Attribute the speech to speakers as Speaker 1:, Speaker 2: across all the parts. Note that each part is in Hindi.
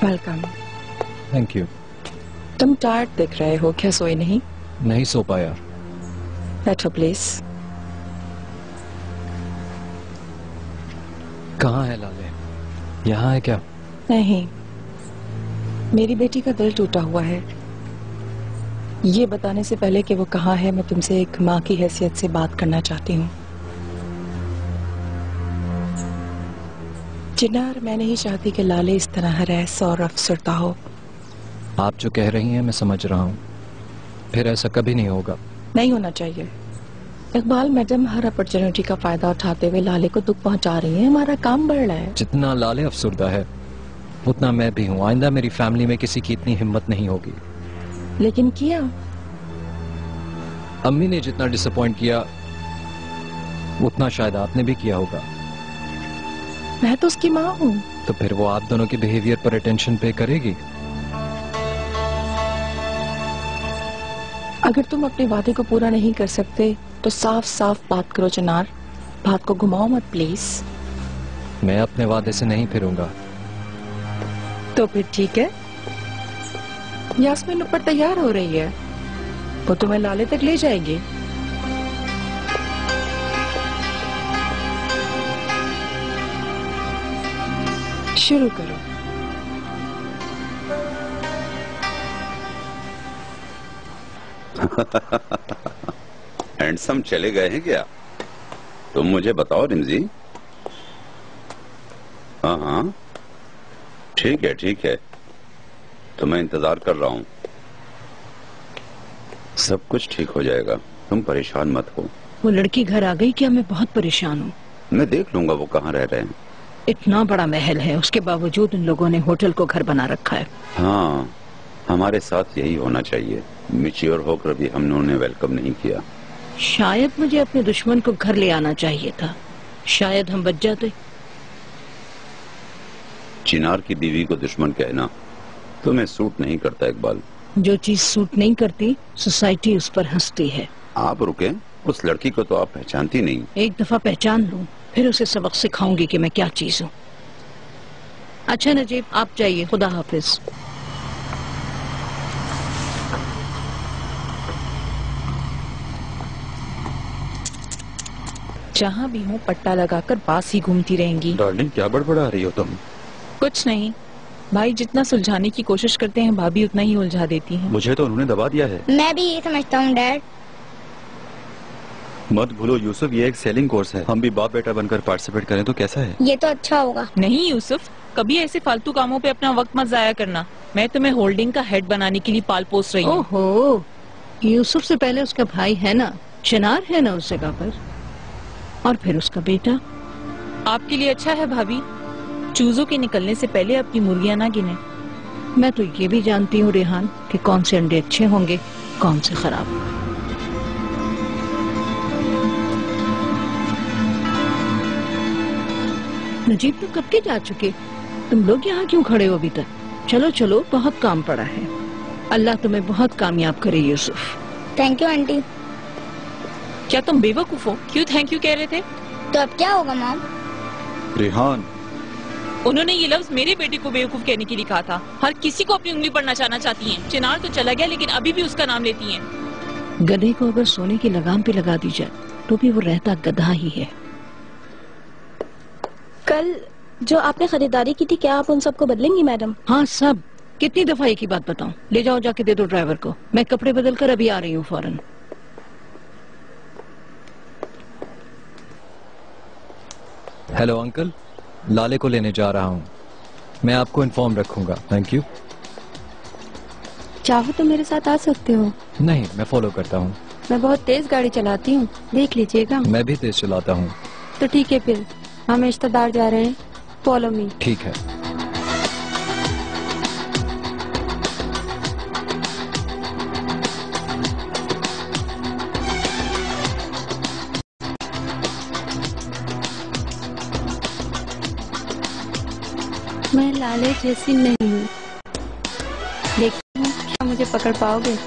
Speaker 1: वेलकम।
Speaker 2: Thank you.
Speaker 1: तुम टायर्ड दिख रहे हो, क्या सोए नहीं?
Speaker 2: नहीं सो पाया।
Speaker 1: बैठो प्लीज।
Speaker 2: कहाँ है लाले? यहाँ है क्या?
Speaker 1: नहीं, मेरी बेटी का दिल टूटा हुआ है। ये बताने से पहले कि वो कहाँ है, मैं तुमसे एक माँ की हैसियत से बात करना चाहती हूँ। चिनार, मैं नहीं चाहती कि लाले इस तरह रैस और अफसरदा हो।
Speaker 2: आप जो कह रही हैं मैं समझ रहा हूँ, फिर ऐसा कभी नहीं होगा।
Speaker 1: नहीं होना चाहिए। इकबाल मैडम हर अपॉर्चुनिटी का फायदा उठाते हुए लाले को दुख पहुंचा रही है। हमारा काम बढ़ रहा है।
Speaker 2: जितना लाले अफसुर्दा है उतना मैं भी हूँ। आइंदा मेरी फैमिली में किसी की इतनी हिम्मत नहीं होगी।
Speaker 1: लेकिन किया।
Speaker 2: अम्मी ने जितना डिसअपॉइंट किया उतना शायद आपने भी किया होगा।
Speaker 1: मैं तो उसकी माँ हूँ।
Speaker 2: तो फिर वो आप दोनों के बिहेवियर पर अटेंशन पे करेगी।
Speaker 1: अगर तुम अपने वादे को पूरा नहीं कर सकते तो साफ साफ बात करो चिनार। बात को घुमाओ मत प्लीज।
Speaker 2: मैं अपने वादे से नहीं फिरूंगा।
Speaker 1: तो फिर ठीक है। यास्मीन ऊपर तैयार हो रही है, वो तुम्हें लाले तक ले जाएगी। शुरू करो।
Speaker 3: हैंडसम चले गए हैं क्या? तुम मुझे बताओ रिमजी। हाँ हाँ, ठीक है ठीक है, तो मैं इंतजार कर रहा हूँ। सब कुछ ठीक हो जाएगा, तुम परेशान मत हो।
Speaker 4: वो लड़की घर आ गई क्या? मैं बहुत परेशान हूँ।
Speaker 3: मैं देख लूंगा वो कहाँ रह रहे हैं।
Speaker 4: इतना बड़ा महल है, उसके बावजूद उन लोगों ने होटल को घर बना रखा है।
Speaker 3: हाँ, हमारे साथ यही होना चाहिए। मैच्योर होकर भी हमने उन्हें वेलकम नहीं किया।
Speaker 4: शायद मुझे अपने दुश्मन को घर ले आना चाहिए था, शायद हम बच जाते।
Speaker 3: चिनार की बीवी को दुश्मन कहना तुम्हें सूट नहीं करता इकबाल।
Speaker 4: जो चीज सूट नहीं करती सोसाइटी उस पर हंसती है।
Speaker 3: आप रुके, उस लड़की को तो आप पहचानती नहीं।
Speaker 4: एक दफा पहचान लूं फिर उसे सबक सिखाऊंगी कि मैं क्या चीज हूँ। अच्छा नजीब, आप जाइए, खुदा हाफिज।
Speaker 1: जहाँ भी हूँ पट्टा लगाकर पास ही घूमती रहेंगी।
Speaker 2: डार्लिंग क्या बड़बड़ा रही हो तुम?
Speaker 1: कुछ नहीं भाई, जितना सुलझाने की कोशिश करते हैं भाभी उतना ही उलझा देती हैं।
Speaker 2: मुझे तो उन्होंने दबा दिया है।
Speaker 5: मैं भी ये समझता हूँ डैड।
Speaker 2: मत भूलो यूसुफ, ये एक सेलिंग कोर्स है। हम भी बाप बेटा बनकर पार्टिसिपेट करें तो कैसा है?
Speaker 5: ये तो अच्छा होगा।
Speaker 1: नहीं यूसुफ, कभी ऐसे फालतू कामों पे अपना वक्त मत जाया करना। मैं तुम्हें होल्डिंग का हेड बनाने के लिए पाल पोस रही हूँ।
Speaker 4: ओहो, यूसुफ से पहले उसका भाई है ना, चिनार है ना उस जगह पर, और फिर उसका बेटा।
Speaker 1: आपके लिए अच्छा है भाभी, चूजों के निकलने से पहले आपकी मुर्गियां ना गिने।
Speaker 4: मैं तो ये भी जानती हूँ रेहान कि कौन से अंडे अच्छे होंगे कौन से खराब। नजीब तो कब के जा चुके, तुम लोग यहाँ क्यों खड़े हो अभी तक? चलो चलो, बहुत काम पड़ा है। अल्लाह तुम्हें बहुत कामयाब करे यूसुफ।
Speaker 5: Thank you aunty.
Speaker 1: क्या तुम बेवकूफ हो? क्यों थैंक यू कह रहे थे?
Speaker 5: तो अब क्या होगा मॉम?
Speaker 2: रेहान,
Speaker 1: उन्होंने ये लफ्ज मेरे बेटे को बेवकूफ कहने के लिए कहा था। हर किसी को अपनी उंगली पर नचाना चाहती हैं। चिनार तो चला गया लेकिन अभी भी उसका नाम लेती हैं।
Speaker 4: गधे को अगर सोने की लगाम पे लगा दी जाए तो भी वो रहता गधा ही है।
Speaker 6: कल जो आपने खरीदारी की थी, क्या आप उन सबको बदलेंगी मैडम?
Speaker 4: हाँ सब। कितनी दफा एक ही बात बताऊं? ले जाओ, जाके दे दो ड्राइवर को। मैं कपड़े बदल कर अभी आ रही हूँ फौरन।
Speaker 2: हेलो अंकल, लाले को लेने जा रहा हूँ। मैं आपको इन्फॉर्म रखूंगा। Thank you.
Speaker 6: चाहो तो मेरे साथ आ सकते हो।
Speaker 2: नहीं, मैं फॉलो करता हूँ।
Speaker 6: मैं बहुत तेज गाड़ी चलाती हूँ, देख लीजिएगा।
Speaker 2: मैं भी तेज चलाता हूँ।
Speaker 6: तो ठीक है, फिर हम रिश्तेदार जा रहे हैं, फॉलो मी।
Speaker 2: ठीक है।
Speaker 6: मैं लाले जैसी नहीं हूँ, देखती हूँ क्या मुझे पकड़ पाओगे।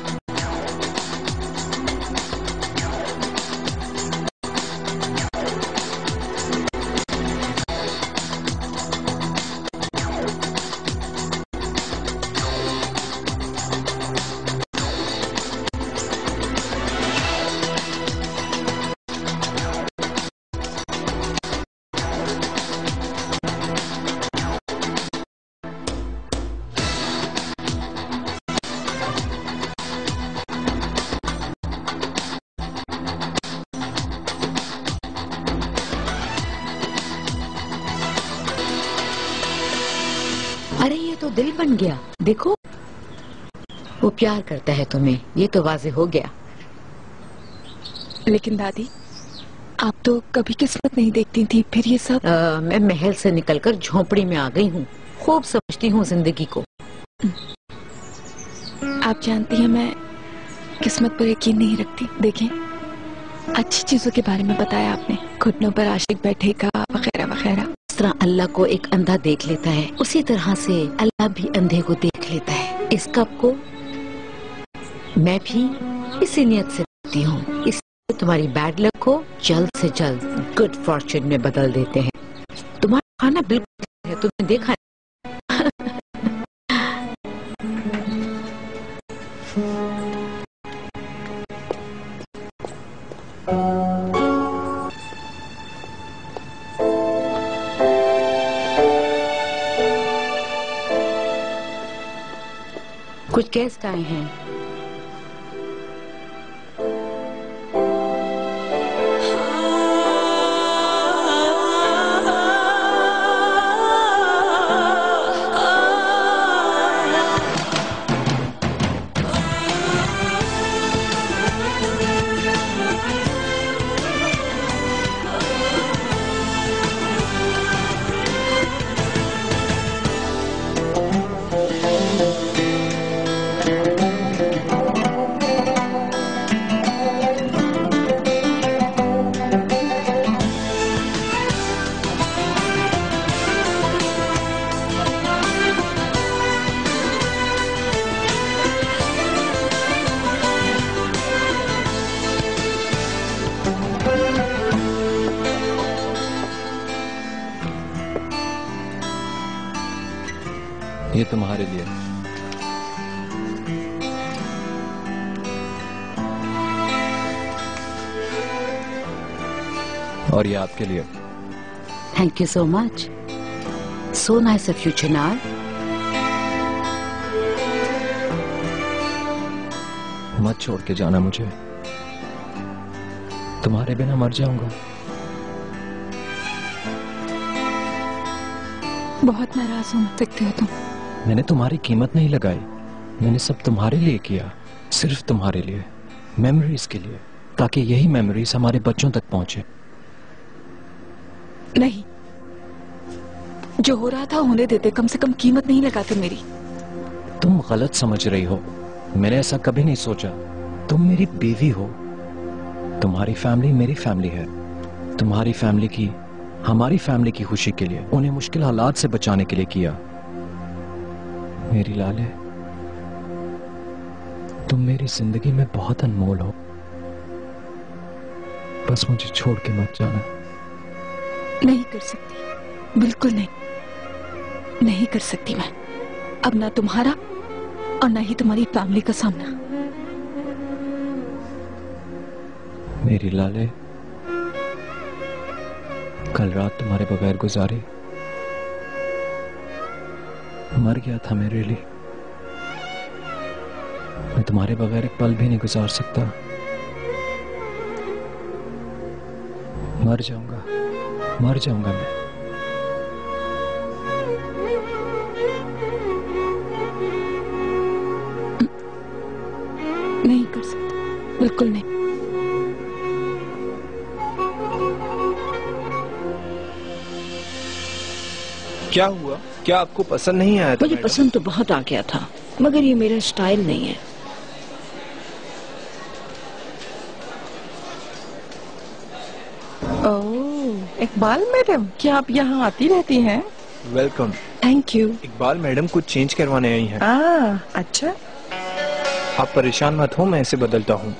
Speaker 7: तो दिल बन गया। देखो, वो प्यार करता है तुम्हें, ये तो वाज़ेह हो गया।
Speaker 1: लेकिन दादी, आप तो कभी किस्मत नहीं देखती थी, फिर ये सब।
Speaker 7: मैं महल से निकलकर झोपड़ी में आ गई हूँ, खूब समझती हूँ जिंदगी को।
Speaker 1: आप जानती हैं मैं किस्मत पर यकीन नहीं रखती। देखें, अच्छी चीजों के बारे में बताया आपने, घुटनों पर आशिक बैठेगा वगैरह वगैरह।
Speaker 7: जिस तरह अल्लाह को एक अंधा देख लेता है, उसी तरह से अल्लाह भी अंधे को देख लेता है। इस कप को मैं भी इसी नियत से रखती हूँ, इसलिए तुम्हारी बैड लक को जल्द से जल्द गुड फॉर्चून में बदल देते हैं। तुम्हारा खाना बिल्कुल है, तुमने देखा है। कुछ गेस्ट आए हैं।
Speaker 2: ये तुम्हारे लिए। और ये आपके लिए।
Speaker 7: Thank you so much. So nice of you Chinar.
Speaker 2: मत छोड़ के जाना मुझे, तुम्हारे बिना मर जाऊंगा।
Speaker 1: बहुत नाराज हो सकते हो तुम।
Speaker 2: मैंने तुम्हारी कीमत नहीं लगाई, मैंने सब तुम्हारे लिए किया, सिर्फ तुम्हारे लिए, मेमोरीज के लिए, ताकि यही मेमोरीज हमारे बच्चों तक पहुंचे।
Speaker 1: नहीं, जो हो रहा था होने देते, कम से कम कीमत नहीं लगाते मेरी।
Speaker 2: तुम गलत समझ रही हो, मैंने ऐसा कभी नहीं सोचा। तुम मेरी बीवी हो, तुम्हारी फैमिली मेरी फैमिली है। तुम्हारी फैमिली की, हमारी फैमिली की खुशी के लिए, उन्हें मुश्किल हालात से बचाने के लिए किया। मेरी लाले, तुम मेरी जिंदगी में बहुत अनमोल हो, बस मुझे छोड़ के मत जाना।
Speaker 1: नहीं कर सकती, बिल्कुल नहीं, नहीं कर सकती मैं अब, ना तुम्हारा और ना ही तुम्हारी फैमिली का सामना।
Speaker 2: मेरी लाले, कल रात तुम्हारे बगैर गुजारी, मर गया था मेरे लिए। मैं तुम्हारे बगैर एक पल भी नहीं गुजार सकता। मर जाऊंगा, मर जाऊंगा मैं।
Speaker 1: नहीं कर सकता, बिल्कुल नहीं।
Speaker 8: क्या हुआ? क्या आपको पसंद नहीं आया था?
Speaker 4: मुझे पसंद तो बहुत आ गया था, मगर ये मेरा स्टाइल नहीं है।
Speaker 1: ओह, इकबाल मैडम, क्या आप यहाँ आती रहती हैं?
Speaker 8: Welcome.
Speaker 1: Thank you.
Speaker 8: Iqbal madam कुछ चेंज करवाने आई हैं।
Speaker 1: अच्छा।
Speaker 8: आप परेशान मत हो, मैं इसे बदलता हूँ।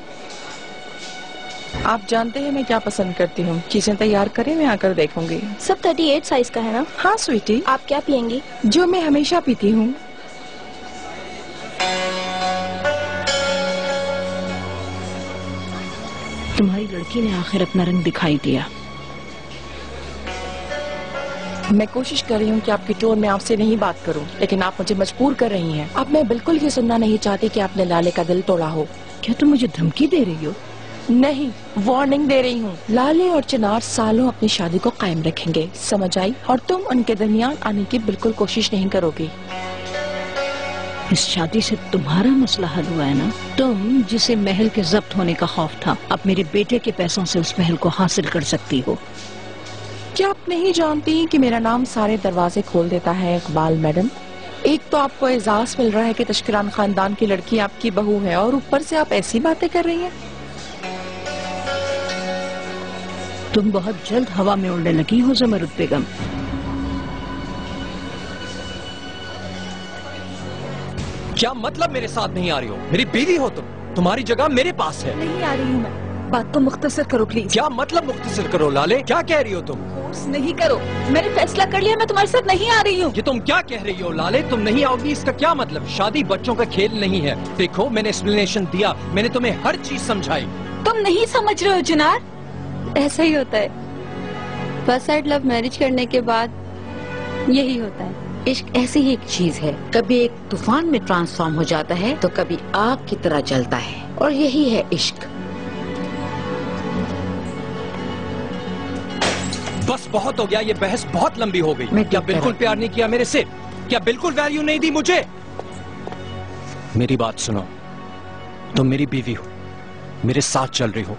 Speaker 1: आप जानते हैं मैं क्या पसंद करती हूँ। चीजें तैयार करें, मैं आकर देखूंगी।
Speaker 5: सब 38 साइज का है ना?
Speaker 1: हाँ स्वीटी।
Speaker 5: आप क्या पियेंगी?
Speaker 1: जो मैं हमेशा पीती हूँ।
Speaker 4: तुम्हारी लड़की ने आखिर अपना रंग दिखाई दिया।
Speaker 1: मैं कोशिश कर रही हूँ कि आपकी टोन में आपसे नहीं बात करूँ, लेकिन आप मुझे मजबूर कर रही हैं। अब मैं बिल्कुल ये सुनना नहीं चाहती कि आपने लाले का दिल तोड़ा हो।
Speaker 4: क्या तुम मुझे धमकी दे रही हो?
Speaker 1: नहीं, वार्निंग दे रही हूँ। लाले और चिनार सालों अपनी शादी को कायम रखेंगे, समझ आई? और तुम उनके दरमियान आने की बिल्कुल कोशिश नहीं करोगी।
Speaker 4: इस शादी से तुम्हारा मसला हल हुआ है ना? तुम जिसे महल के जब्त होने का खौफ था, अब मेरे बेटे के पैसों से उस महल को हासिल कर सकती हो।
Speaker 1: क्या आप नहीं जानती कि मेरा नाम सारे दरवाजे खोल देता है इकबाल मैडम? एक तो आपको एजाज मिल रहा है कि तशकिरान खानदान की लड़की आपकी बहू है, और ऊपर से आप ऐसी बातें कर रही हैं।
Speaker 4: तुम बहुत जल्द हवा में उड़ने लगी हो ज़मरुद बेगम।
Speaker 2: क्या मतलब मेरे साथ नहीं आ रही हो? मेरी बीवी हो तुम, तुम्हारी जगह मेरे पास है।
Speaker 1: नहीं आ रही हूँ मैं, बात को मुख्तसर करो प्लीज।
Speaker 2: क्या मतलब मुख्तसर करो लाले? क्या कह रही हो तुम?
Speaker 1: फोर्स नहीं करो, मैंने फैसला कर लिया, मैं तुम्हारे साथ नहीं आ रही हूँ।
Speaker 2: ये तुम क्या कह रही हो लाले? तुम नहीं आओगी इसका क्या मतलब? शादी बच्चों का खेल नहीं है। देखो मैंने एक्सप्लेनेशन दिया, मैंने तुम्हें हर चीज समझाई।
Speaker 6: तुम नहीं समझ रहे हो चिनार, ऐसा ही होता है। फर्स्ट साइड लव मैरिज करने के बाद यही होता है।
Speaker 7: इश्क ऐसी ही एक चीज है, कभी एक तूफान में ट्रांसफॉर्म हो जाता है तो कभी आग की तरह जलता है, और यही है इश्क।
Speaker 2: बस बहुत हो गया, ये बहस बहुत लंबी हो गई।
Speaker 7: मैं
Speaker 2: क्या
Speaker 7: ठीक
Speaker 2: बिल्कुल
Speaker 7: कह
Speaker 2: प्यार नहीं किया मेरे से? क्या बिल्कुल वैल्यू नहीं दी मुझे? मेरी बात सुनो, तुम मेरी बीवी हो, मेरे साथ चल रही हो।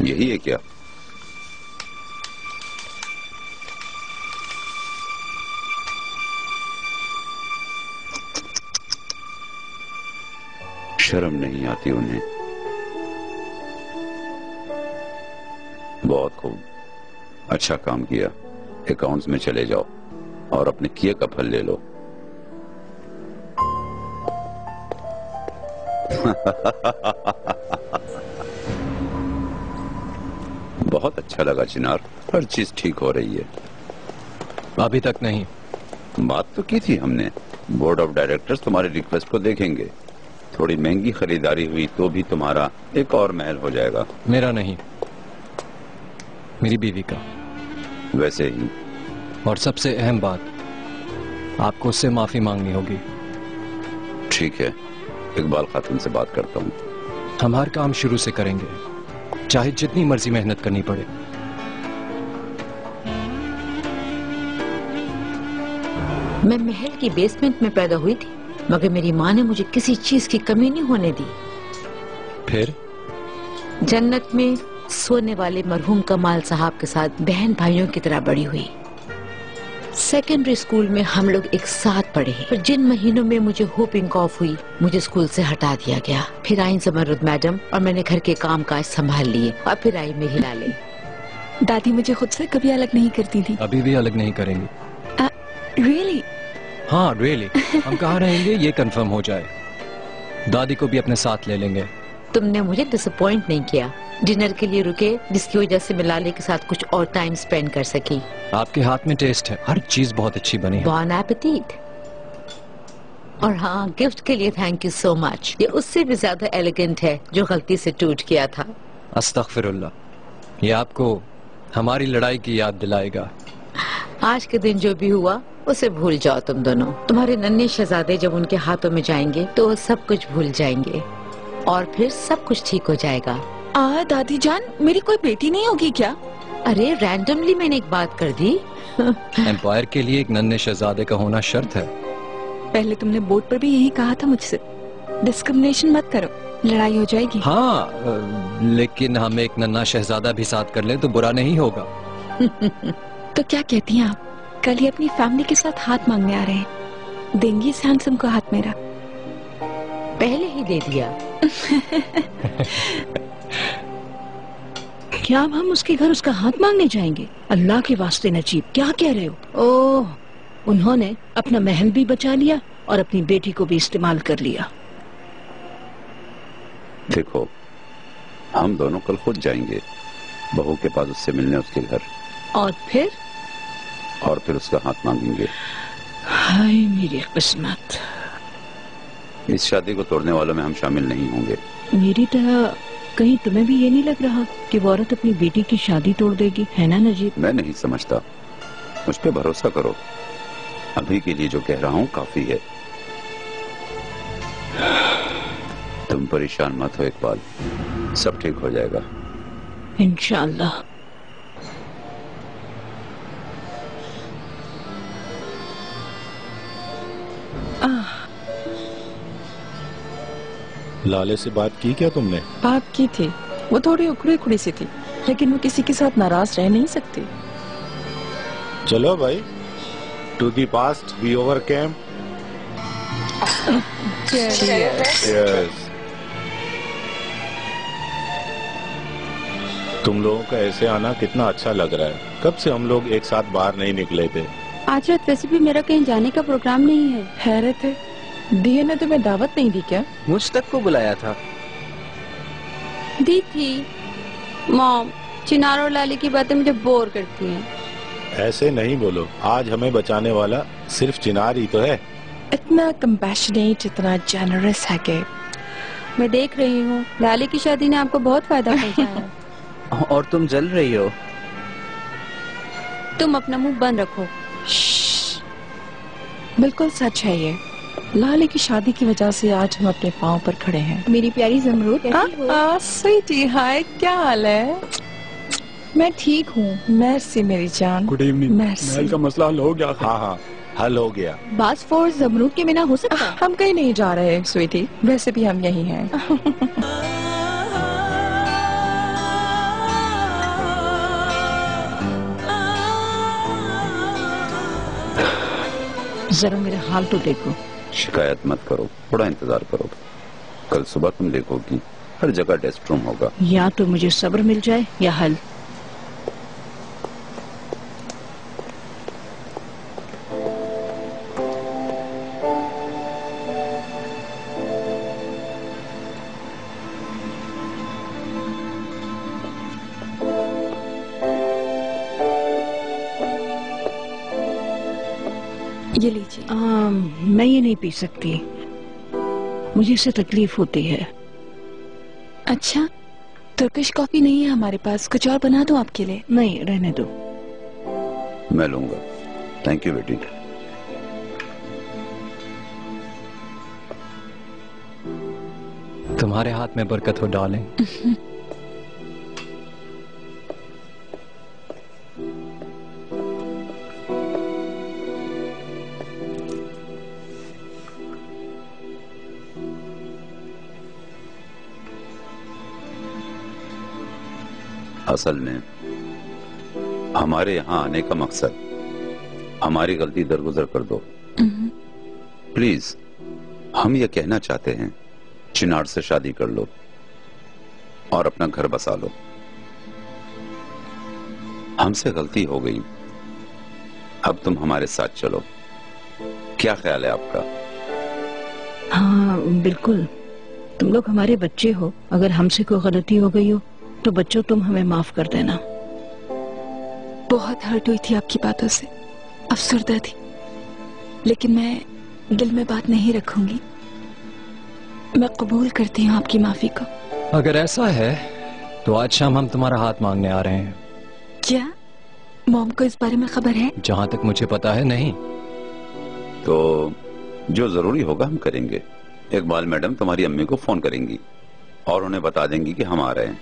Speaker 3: यही है क्या? शर्म नहीं आती उन्हें? बहुत खूब, अच्छा काम किया। अकाउंट्स में चले जाओ और अपने किए का फल ले लो। बहुत अच्छा लगा चिनार, हर चीज ठीक हो रही है।
Speaker 2: अभी तक नहीं।
Speaker 3: बात तो की थी हमने, बोर्ड ऑफ डायरेक्टर्स तुम्हारे रिक्वेस्ट को देखेंगे। थोड़ी महंगी खरीदारी हुई तो भी तुम्हारा एक और महल हो जाएगा।
Speaker 2: मेरा नहीं, मेरी बीवी का।
Speaker 3: वैसे ही,
Speaker 2: और सबसे अहम बात, आपको उससे माफी मांगनी होगी।
Speaker 3: ठीक है, इकबाल खातून से बात करता हूँ।
Speaker 2: हम हर काम शुरू से करेंगे, चाहे जितनी मर्जी मेहनत करनी पड़े।
Speaker 7: मैं महल की बेसमेंट में पैदा हुई थी, मगर मेरी माँ ने मुझे किसी चीज की कमी नहीं होने दी।
Speaker 2: फिर
Speaker 7: जन्नत में सोने वाले मरहूम कमाल साहब के साथ बहन भाइयों की तरह बड़ी हुई। सेकेंडरी स्कूल में हम लोग एक साथ पढ़े, पर जिन महीनों में मुझे होपिंग ऑफ हुई, मुझे स्कूल से हटा दिया गया। फिर आई ज़मरुद मैडम और मैंने घर के काम काज संभाल लिए, और फिर आई मेरी लाले।
Speaker 1: दादी मुझे खुद से कभी अलग नहीं करती थी।
Speaker 2: अभी भी अलग नहीं करेंगी।
Speaker 1: रियली?
Speaker 2: हाँ रियली। हम कहाँ रहेंगे ये कंफर्म हो जाए, दादी को भी अपने साथ ले लेंगे।
Speaker 7: तुमने मुझे डिसअपॉइंट नहीं किया। डिनर के लिए रुके, जिसकी वजह से मैं लाले के साथ कुछ और टाइम स्पेंड कर सकी।
Speaker 2: आपके हाथ में टेस्ट है, हर चीज बहुत अच्छी बनी है।
Speaker 7: बॉन एपेटीट। और हाँ, गिफ्ट के लिए थैंक यू सो मच। ये उससे भी ज्यादा एलिगेंट है जो गलती से टूट गया था।
Speaker 2: अस्तगफिरुल्लाह, ये आपको हमारी लड़ाई की याद दिलाएगा।
Speaker 7: आज के दिन जो भी हुआ उसे भूल जाओ तुम दोनों। तुम्हारे नन्हे शहजादे जब उनके हाथों में जाएंगे तो वो सब कुछ भूल जाएंगे, और फिर सब कुछ ठीक हो जाएगा।
Speaker 1: दादी जान, मेरी कोई बेटी नहीं होगी क्या?
Speaker 7: अरे रैंडमली मैंने एक बात कर दी।
Speaker 2: एम्पायर के लिए एक नन्हे शहजादे का होना शर्त है।
Speaker 1: पहले तुमने बोर्ड पर भी यही कहा था मुझसे, डिस्क्रिमिनेशन मत करो, लड़ाई हो जाएगी।
Speaker 2: हाँ, लेकिन हम एक नन्हा शहजादा भी साथ कर लें तो बुरा नहीं होगा।
Speaker 1: तो क्या कहती हैं आप? कल ही अपनी फैमिली के साथ हाथ मांगने आ रहे हैं, देंगी इस हैंडसम को हाथ मेरा?
Speaker 7: पहले ही दे दिया।
Speaker 4: क्या अब हम उसके घर उसका हाथ मांगने जाएंगे? अल्लाह के वास्ते नजीब, क्या कह रहे हो? ओह, उन्होंने अपना महल भी बचा लिया और अपनी बेटी को भी इस्तेमाल कर लिया।
Speaker 3: देखो, हम दोनों कल खुद जाएंगे बहू के पास, उससे मिलने उसके घर,
Speaker 4: और फिर
Speaker 3: उसका हाथ मांगेंगे।
Speaker 4: हाय मेरी किस्मत।
Speaker 3: इस शादी को तोड़ने वालों में हम शामिल नहीं होंगे।
Speaker 4: मेरी तरह कहीं तुम्हें भी ये नहीं लग रहा कि वो औरत अपनी बेटी की शादी तोड़ देगी, है ना नजीब?
Speaker 3: मैं नहीं समझता, मुझ पे भरोसा करो। अभी के लिए जो कह रहा हूँ काफी है। तुम परेशान मत हो इकबाल, सब ठीक हो जाएगा।
Speaker 4: इंशाअल्लाह।
Speaker 9: लाले से बात की क्या तुमने?
Speaker 1: बात की थी, वो थोड़ी उखड़ी उखड़ी सी थी, लेकिन वो किसी के साथ नाराज रह नहीं सकती।
Speaker 9: चलो भाई, to the past we overcame. Cheers. तुम लोगों का ऐसे आना कितना अच्छा लग रहा है। कब से हम लोग एक साथ बाहर नहीं निकले थे।
Speaker 6: आज रात वैसे भी मेरा कहीं जाने का प्रोग्राम नहीं है।
Speaker 1: हैरत है, दिया ने तुम्हें दावत नहीं दी क्या?
Speaker 2: मुझ तक को बुलाया था।
Speaker 6: दी थी। मॉम, चिनार और लाली की बातें मुझे बोर करती हैं।
Speaker 9: ऐसे नहीं बोलो, आज हमें बचाने वाला सिर्फ चिनार ही तो है।
Speaker 1: इतना कंपैशनेट, इतना जेनरस है कि
Speaker 6: मैं देख रही हूँ लाली की शादी ने आपको बहुत फायदा पहुँचाया है।
Speaker 2: और तुम जल रही हो।
Speaker 6: तुम अपना मुंह बंद रखो।
Speaker 1: बिल्कुल सच है ये। लाली की शादी की वजह से आज हम अपने पाँव पर खड़े हैं।
Speaker 5: मेरी प्यारी जमरूद, कैसी हो?
Speaker 1: स्वीटी, हाय, क्या हाल है?
Speaker 5: मैं ठीक हूँ।
Speaker 1: मेर्सी मेरी जान।
Speaker 10: Good evening.
Speaker 1: मेर्सी।
Speaker 10: महल का मसला हल हो गया?
Speaker 9: हाँ हाँ, हल हो गया।
Speaker 5: बास फॉर जमरूद के बिना हो सकता?
Speaker 1: हम कहीं नहीं जा रहे स्वीटी, वैसे भी हम यही हैं।
Speaker 4: जरा मेरा हाल तो देखो।
Speaker 3: शिकायत मत करो, थोड़ा इंतजार करो। कल सुबह तुम देखोगी हर जगह टेस्ट रूम होगा।
Speaker 4: या तो मुझे सब्र मिल जाए या हल।
Speaker 6: ये लीजिए।
Speaker 4: मैं ये नहीं पी सकती, मुझे इससे तकलीफ होती है।
Speaker 6: अच्छा, तुर्किश कॉफी नहीं है हमारे पास, कुछ और बना दूं आपके लिए?
Speaker 4: नहीं, रहने दो।
Speaker 3: मैं लूंगा। थैंक यू बेटी।
Speaker 2: तुम्हारे हाथ में बरकत हो डार्लिंग।
Speaker 3: असल में हमारे यहाँ आने का मकसद हमारी गलती दरगुजर कर दो प्लीज। हम ये कहना चाहते हैं, चिनार से शादी कर लो और अपना घर बसा लो। हमसे गलती हो गई, अब तुम हमारे साथ चलो। क्या ख्याल है आपका?
Speaker 4: हाँ बिल्कुल, तुम लोग हमारे बच्चे हो। अगर हमसे कोई गलती हो गई हो तो बच्चों तुम हमें माफ कर देना।
Speaker 6: बहुत हर्ट हुई थी आपकी बातों से, अफसरदा थी, लेकिन मैं दिल में बात नहीं रखूंगी। मैं कबूल करती हूँ आपकी माफी को।
Speaker 2: अगर ऐसा है तो आज शाम हम तुम्हारा हाथ मांगने आ रहे हैं।
Speaker 6: क्या मॉम को इस बारे में खबर है?
Speaker 2: जहाँ तक मुझे पता है नहीं।
Speaker 3: तो जो जरूरी होगा हम करेंगे। इकबाल मैडम तुम्हारी अम्मी को फोन करेंगी और उन्हें बता देंगी कि हम आ रहे हैं।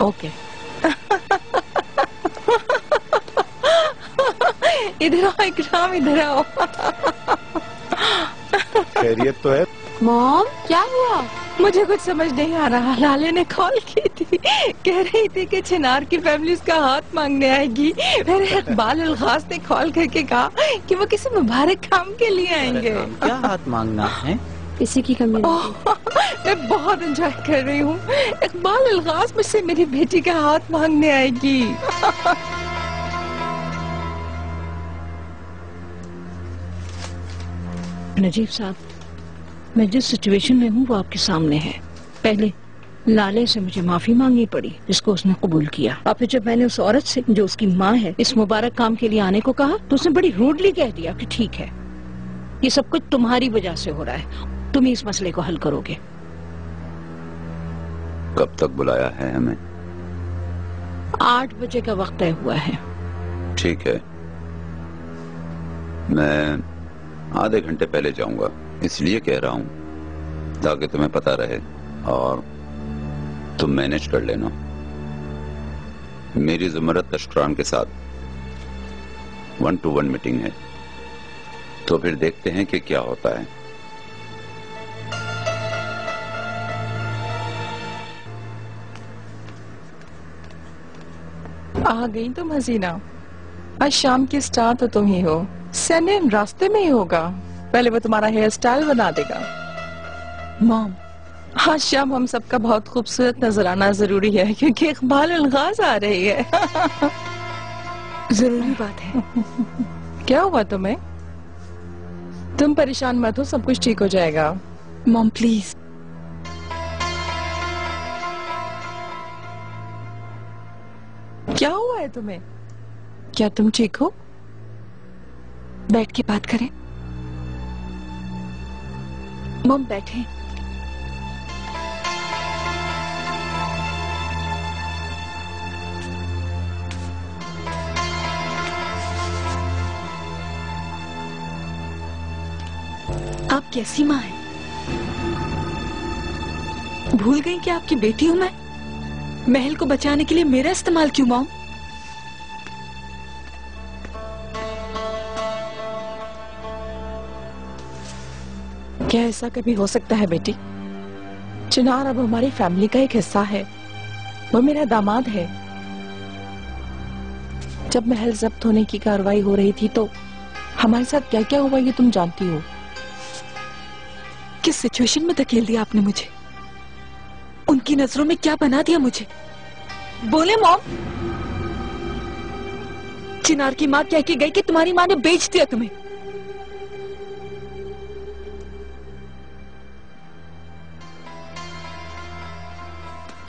Speaker 1: ओके। इधर आओ इकराम, इधर आओ।
Speaker 9: खैरियत तो है?
Speaker 6: मॉम, क्या हुआ?
Speaker 1: मुझे कुछ समझ नहीं आ रहा। लाले ने कॉल की थी, कह रही थी कि चिनार की फैमिली उसका हाथ मांगने आएगी। फिर इकबाल अलगास ने कॉल करके कहा कि वो किसी मुबारक काम के लिए आएंगे।
Speaker 11: क्या हाथ मांगना है?
Speaker 6: किसी की कमी नहीं।
Speaker 1: मैं बहुत एंजॉय कर रही हूँ। इकबाल अलगास मुझसे मेरी बेटी का हाथ मांगने आएगी।
Speaker 4: नजीब साहब, मैं जिस सिचुएशन में हूँ वो आपके सामने है। पहले लाले से मुझे माफी मांगनी पड़ी जिसको उसने कबूल किया, और फिर जब मैंने उस औरत से जो उसकी माँ है इस मुबारक काम के लिए आने को कहा तो उसने बड़ी रूडली कह दिया कि ठीक है, ये सब कुछ तुम्हारी वजह से हो रहा है, तुम ही इस मसले को हल करोगे।
Speaker 3: कब तक बुलाया है हमें?
Speaker 4: 8 बजे का वक्त तय हुआ है।
Speaker 3: ठीक है, मैं आधे घंटे पहले जाऊंगा, इसलिए कह रहा हूं ताकि तुम्हें पता रहे और तुम मैनेज कर लेना। मेरी ज़ुमरत तशकरान के साथ 1-to-1 मीटिंग है, तो फिर देखते हैं कि क्या होता है।
Speaker 1: आ गई तुम हसीना, आज शाम की स्टार तो तुम ही हो। सैनियन रास्ते में ही होगा, पहले वो तुम्हारा हेयर स्टाइल बना देगा।
Speaker 6: मॉम,
Speaker 1: आज शाम हम सबका बहुत खूबसूरत नजर आना जरूरी है क्योंकि इकबाल अलगाज आ रही है।
Speaker 6: जरूरी बात है।
Speaker 1: क्या हुआ तुम्हें? तुम परेशान मत हो, सब कुछ ठीक हो जाएगा।
Speaker 6: Mom please.
Speaker 1: क्या हुआ है तुम्हें? क्या तुम ठीक हो?
Speaker 6: बैठ के बात करें। मॉम बैठे। आप कैसी माँ हैं? भूल गई कि आपकी बेटी हूं मैं? महल को बचाने के लिए मेरा इस्तेमाल क्यों मॉम?
Speaker 1: क्या ऐसा कभी हो सकता है बेटी? चिनार अब हमारी फैमिली का एक हिस्सा है, वो मेरा दामाद है। जब महल जब्त होने की कार्रवाई हो रही थी तो हमारे साथ क्या क्या हुआ ये तुम जानती हो।
Speaker 6: किस सिचुएशन में धकेल दिया आपने मुझे? उनकी नजरों में क्या बना दिया मुझे? बोले मॉम। चिनार की माँ कह के गई कि तुम्हारी माँ ने बेच दिया तुम्हें।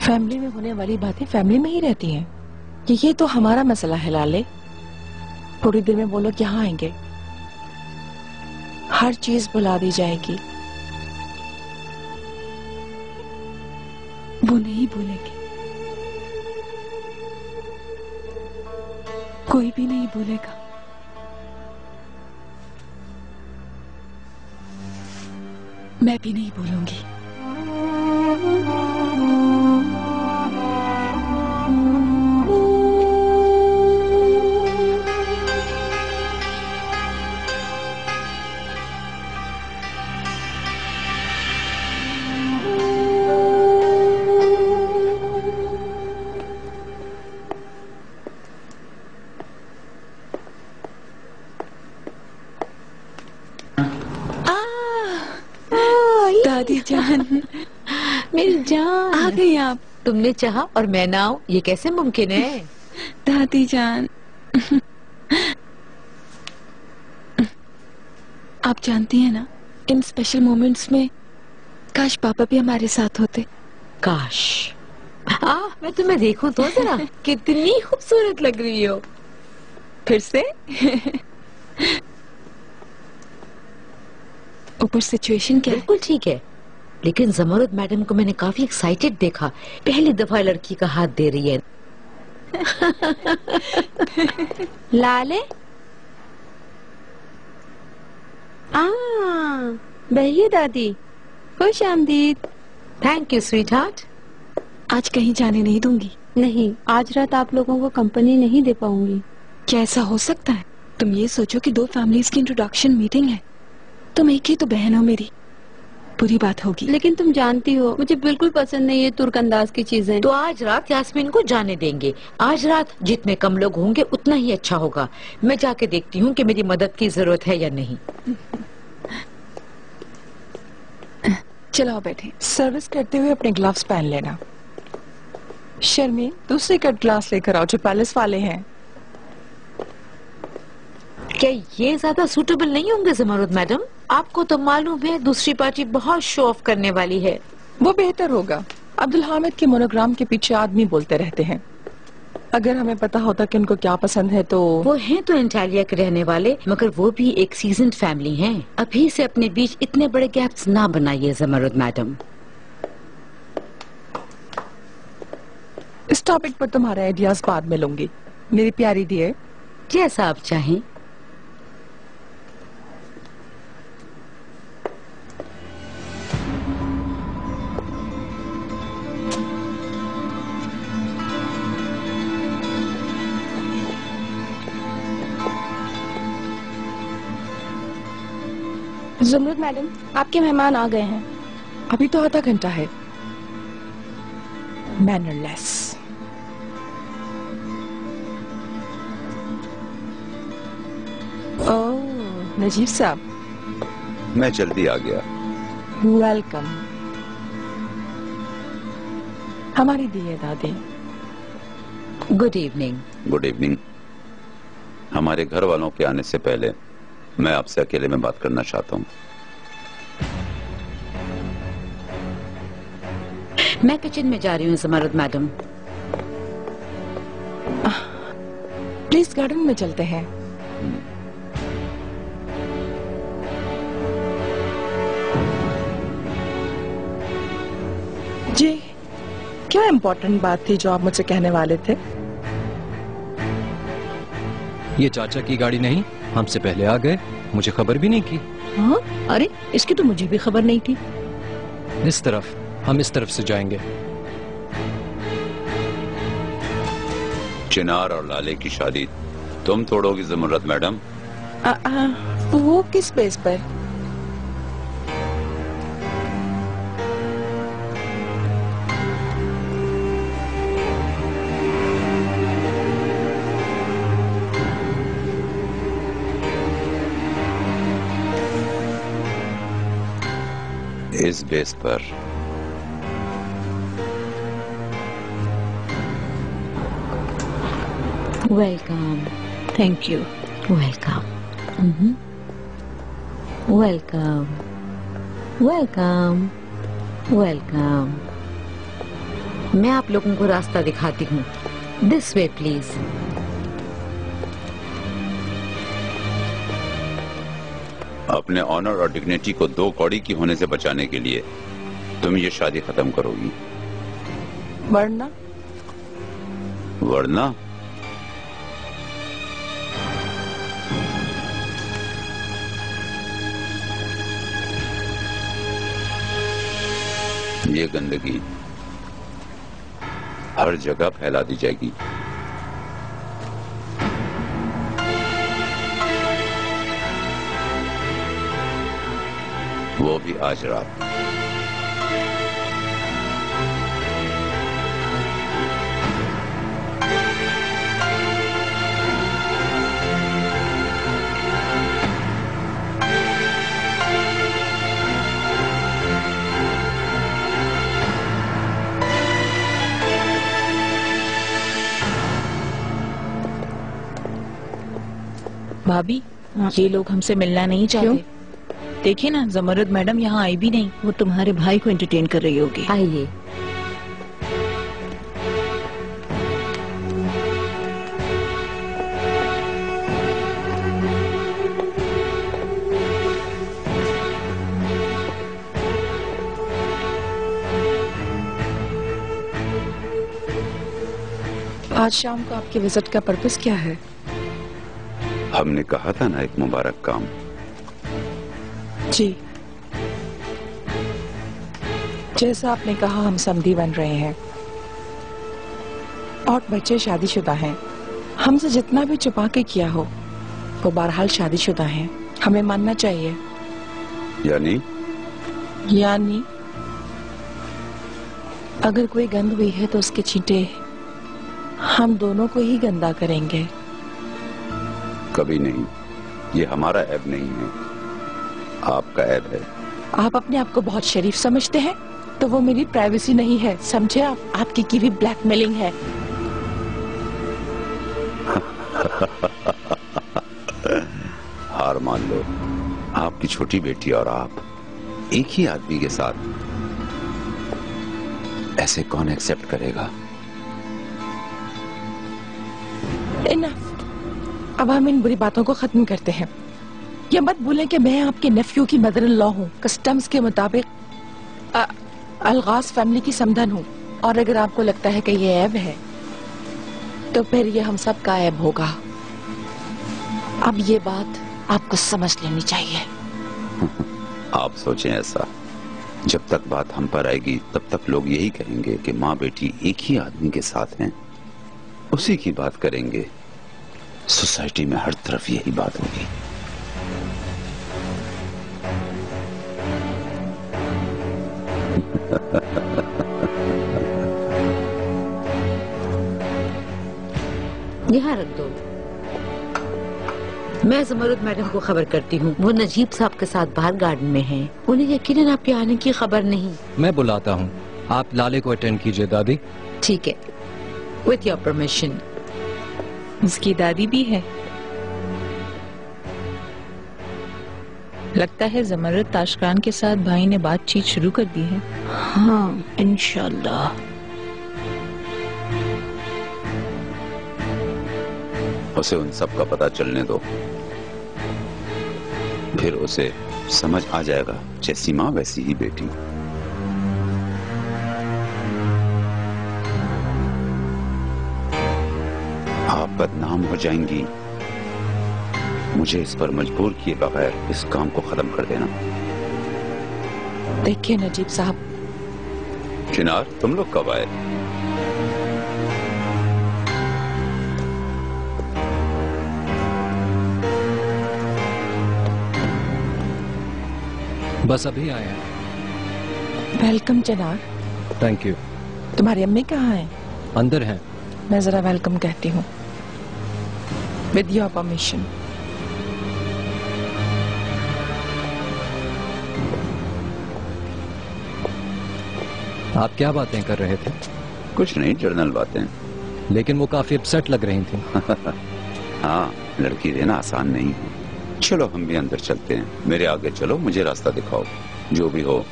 Speaker 1: फैमिली में होने वाली बातें फैमिली में ही रहती हैं। ये तो हमारा मसला है लाले। थोड़ी देर में वो लोग यहाँ आएंगे, हर चीज भुला दी जाएगी।
Speaker 6: वो नहीं भूलेंगे, कोई भी नहीं भूलेगा। मैं भी नहीं भूलूंगी। दादी जान,
Speaker 7: मेरी जान,
Speaker 6: आ गई आप।
Speaker 7: तुमने चाहा और मैं ना आऊं, ये कैसे मुमकिन है?
Speaker 6: दादी जान, आप जानती हैं ना, इन स्पेशल मोमेंट्स में काश पापा भी हमारे साथ होते।
Speaker 7: काश। मैं तुम्हें देखूं तो जरा, कितनी खूबसूरत लग रही हो।
Speaker 6: फिर से ऊपर सिचुएशन क्या है?
Speaker 7: बिल्कुल ठीक है, लेकिन ज़मरुद मैडम को मैंने काफी एक्साइटेड देखा। पहली दफा लड़की का हाथ दे रही है।
Speaker 5: लाले, बहिए दादी, खुश आमदीद।
Speaker 7: Thank you sweet heart.
Speaker 6: आज कहीं जाने नहीं दूंगी।
Speaker 5: नहीं, आज रात आप लोगों को कंपनी नहीं दे पाऊंगी।
Speaker 6: क्या ऐसा हो सकता है? तुम ये सोचो कि 2 फैमिलीज की इंट्रोडक्शन मीटिंग है, तुम एक ही तो बहन हो मेरी, बुरी बात होगी।
Speaker 5: लेकिन तुम जानती हो मुझे बिल्कुल पसंद नहीं है तुर्क अंदाज की चीजें।
Speaker 7: तो आज रात यास्मीन को जाने देंगे। आज रात जितने कम लोग होंगे उतना ही अच्छा होगा। मैं जाके देखती हूँ कि मेरी मदद की जरूरत है या नहीं।
Speaker 6: चलो बैठे।
Speaker 1: सर्विस करते हुए अपने ग्लव्स पहन लेना। शर्मी, दूसरे कट ग्लास लेकर आओ जो पैलेस वाले हैं।
Speaker 7: क्या ये ज्यादा सूटेबल नहीं होंगे ज़मरुद मैडम? आपको तो मालूम है दूसरी पार्टी बहुत शो ऑफ करने वाली है।
Speaker 1: वो बेहतर होगा, अब्दुल हामिद के मोनोग्राम के पीछे आदमी बोलते रहते हैं। अगर हमें पता होता कि उनको क्या पसंद है तो।
Speaker 7: वो हैं तो एंटालिया के रहने वाले, मगर वो भी एक सीजन्ड फैमिली हैं। अभी से अपने बीच इतने बड़े गैप्स ना बनाइए ज़मरुद मैडम।
Speaker 1: इस टॉपिक पर तुम्हारे आइडियाज बाद में लूंगी मेरी प्यारी डियर।
Speaker 7: जैसा आप चाहें।
Speaker 10: ज़मरुद मैडम, आपके मेहमान आ गए हैं।
Speaker 1: अभी तो आधा घंटा है। मैनरलेस। ओह, नजीब साहब।
Speaker 3: मैं जल्दी आ गया।
Speaker 1: वेलकम। हमारी दी है दादी।
Speaker 7: Good evening.
Speaker 3: Good evening. हमारे घर वालों के आने से पहले मैं आपसे अकेले में बात करना चाहता हूँ।
Speaker 7: मैं किचन में जा रही हूँ ज़मरुद मैडम।
Speaker 1: प्लीज गार्डन में चलते हैं। जी, क्या इम्पोर्टेंट बात थी जो आप मुझसे कहने वाले थे?
Speaker 2: ये चाचा की गाड़ी नहीं, हमसे पहले आ गए, मुझे खबर भी नहीं की।
Speaker 4: हाँ? अरे इसकी तो मुझे भी खबर नहीं थी।
Speaker 2: इस तरफ, हम इस तरफ से जाएंगे।
Speaker 3: चिनार और लाले की शादी तुम तोड़ोगी ज़मरुद मैडम?
Speaker 1: वो किस बेस पर?
Speaker 3: इस बेस पर
Speaker 7: welcome.
Speaker 4: Thank you.
Speaker 7: Welcome. Welcome. Welcome. Welcome. मैं आप लोगों को रास्ता दिखाती हूँ। This way please.
Speaker 3: अपने ऑनर और डिग्निटी को दो कौड़ी की होने से बचाने के लिए तुम ये शादी खत्म करोगी,
Speaker 1: वरना?
Speaker 3: वरना ये गंदगी हर जगह फैला दी जाएगी। वो भी आज रात।
Speaker 11: भाभी, ये लोग हमसे मिलना नहीं चाहते। देखिए ना, ज़मरुद मैडम यहाँ आई भी नहीं।
Speaker 4: वो तुम्हारे भाई को एंटरटेन कर रही होगी।
Speaker 7: आइए।
Speaker 1: आज शाम को आपके विजिट का पर्पस क्या है?
Speaker 3: हमने कहा था ना, एक मुबारक काम।
Speaker 1: जी, जैसा आपने कहा, हम समधी बन रहे हैं और बच्चे शादीशुदा हैं। हमसे जितना भी छुपा के किया हो, वो बहरहाल शादीशुदा हैं। हमें मानना चाहिए। यानी अगर कोई गंद हुई है तो उसके छींटे हम दोनों को ही गंदा करेंगे।
Speaker 3: कभी नहीं। ये हमारा ऐब नहीं है, आपका ऐब है।
Speaker 1: आप अपने आप को बहुत शरीफ समझते हैं, तो वो मेरी प्राइवेसी नहीं है, समझे आप? आपकी की भी ब्लैकमेलिंग है।
Speaker 3: हार मान लो। आपकी छोटी बेटी और आप एक ही आदमी के साथ ऐसे कौन एक्सेप्ट करेगा?
Speaker 1: इनफ। अब हम इन बुरी बातों को खत्म करते हैं। ये मत भूलें कि मैं आपके नेफ्यू की मदर इन लॉ हूँ। कस्टम्स के मुताबिक अलगाज फैमिली की समधन हूँ, और अगर आपको लगता है कि ये ऐब है तो फिर ये हम सब का ऐब होगा। अब ये बात आपको समझ लेनी चाहिए।
Speaker 3: आप सोचें ऐसा, जब तक बात हम पर आएगी तब तक लोग यही कहेंगे कि माँ बेटी एक ही आदमी के साथ हैं, उसी की बात करेंगे। सोसाइटी में हर तरफ यही बात होगी।
Speaker 7: यहाँ रख दो। मैं ज़मरुद मैडम को खबर करती हूँ, वो नजीब साहब के साथ बाहर गार्डन में हैं। उन्हें यकीनन आपके आने की खबर नहीं।
Speaker 2: मैं बुलाता हूँ, आप लाले को अटेंड कीजिए दादी।
Speaker 7: ठीक है, विथ योर परमिशन।
Speaker 11: उसकी दादी भी है। लगता है ज़मरुद ताशकान के साथ भाई ने बातचीत शुरू कर दी है।
Speaker 4: हाँ, इंशाल्लाह।
Speaker 3: उसे उन सब का पता चलने दो, फिर उसे समझ आ जाएगा, जैसी माँ वैसी ही बेटी। आप बदनाम हो जाएंगी। मुझे इस पर मजबूर किए बगैर इस काम को खत्म कर देना।
Speaker 1: देखिए नजीब साहब,
Speaker 3: चिनार, तुम लोग कब आए?
Speaker 2: बस अभी आए हैं।
Speaker 1: Welcome Chinar.
Speaker 2: Thank you.
Speaker 1: तुम्हारी अम्मी कहाँ है?
Speaker 2: अंदर हैं।
Speaker 1: मैं जरा वेलकम कहती हूँ। With your permission.
Speaker 2: आप क्या बातें कर रहे थे?
Speaker 3: कुछ नहीं, जर्नल बातें।
Speaker 2: लेकिन वो काफी अपसेट लग रही थी।
Speaker 3: हाँ, लड़की रहना आसान नहीं है। चलो हम भी अंदर चलते हैं। मेरे आगे चलो, मुझे रास्ता दिखाओ। जो भी हो,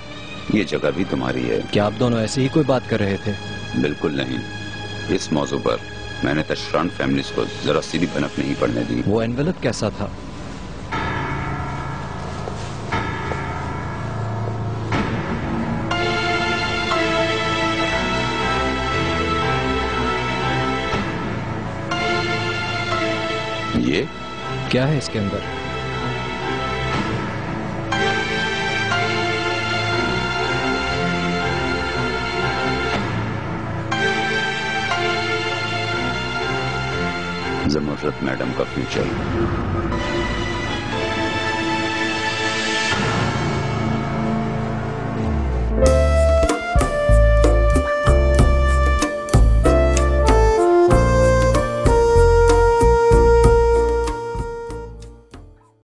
Speaker 3: ये जगह भी तुम्हारी है।
Speaker 2: क्या आप दोनों ऐसे ही कोई बात कर रहे थे?
Speaker 3: बिल्कुल नहीं। इस मौजू पर मैंने तशरान फैमिलीज को जरा सी भी भनक नहीं पड़ने दी।
Speaker 2: वो एनवेलप कैसा था?
Speaker 3: ये
Speaker 2: क्या है इसके अंदर?
Speaker 3: ज़मरुद मैडम का फ्यूचर।